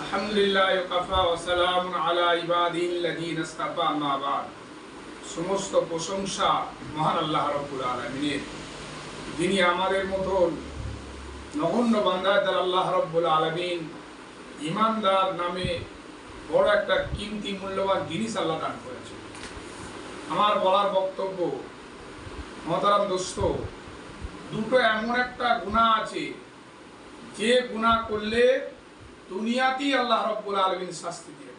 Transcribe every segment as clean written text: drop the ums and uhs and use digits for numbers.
আলহামদুলিল্লাহ ওয়াকাফা ওয়া সালামুন আলা ইবাদিল্লাযিনা ইসতাফা মা বাদ। সমস্ত প্রশংসা মহান আল্লাহ রাব্বুল আলামিনের, যিনি আমাদের মতন নগণ্য বান্দাদের আল্লাহ রাব্বুল আলামিন ঈমানদার নামে বড় একটা কিমতি মূল্যবান জিনিস আল্লাহ দান করেছে। আমার বলার বক্তব্য, মহতারাম দোস্ত, দুটো এমন একটা গুনাহ আছে যে গুনাহ করলে দুনিয়াতেই আল্লাহ রাব্বুল আলামিন শাস্তি দেন।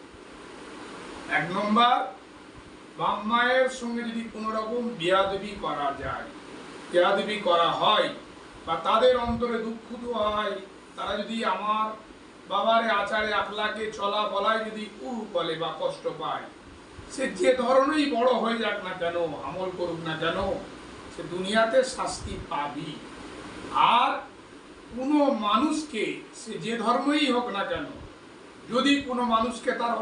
এক নম্বর, বাপ মায়ের সঙ্গে যদি কোনো রকম বেয়াদবি করা যায়, বেয়াদবি করা হয় বা তাদের অন্তরে দুঃখ হয়, তারা যদি আমার বাবারে আচারে আখলাকে চলা বলায় যদি বলে বা কষ্ট পায়, সে যে ধরনেরই বড় হয়ে যাক না কেন, আমল করুক না কেন, সে দুনিয়াতে শাস্তি পাবি। আর কোনো মানুষকে, সে যে ধর্মই হোক না কেন, যদি কোনো মানুষকে তার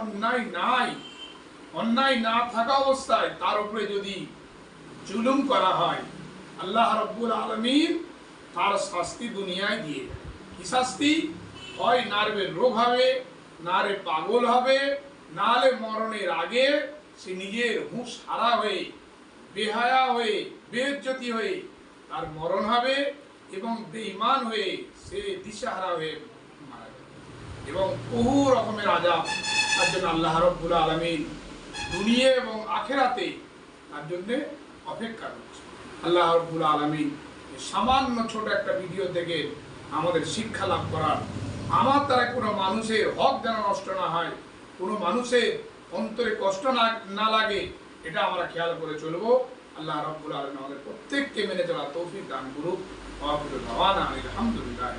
অন্যায় না থাকা অবস্থায় তার উপরে যদি জুলুম করা হয়, আল্লাহ রাব্বুল আলামিন তার শাস্তি দুনিয়ায় দিয়ে দেয়। কি শাস্তি? হয় নার্ভের রোগ হবে, নারে পাগল হবে, নালে মরণের আগে সে নিজের হুঁশ হারা হয়ে, বেহায়া হয়ে, বেইজ্জতি হয়ে তার মরণ হবে, এবং বেঈমান হয়ে সে দিশাহারা হয়ে মারা যাবে, এবং বহু রকমের আযাব তার জন্য আল্লাহ রাব্বুল আলামিন দুনিয়া এবং আখিরাতে তার জন্য অপেক্ষা করছে। আল্লাহ রাব্বুল আলামিন সামান্য ছোট একটা ভিডিও থেকে আমাদের শিক্ষা লাভ করার, আমার দ্বারা কোনো মানুষের হক যেন নষ্ট না হয়, কোনো মানুষের অন্তরে কষ্ট না লাগে, এটা আমরা খেয়াল করে চলবো। আল্লাহ রাব্বুল আলামিন আমাদের প্রত্যেককে মেনে চলার তৌফিক দান করুক। ওয়া আখিরু দাওয়ানা আলহামদুলিল্লাহ।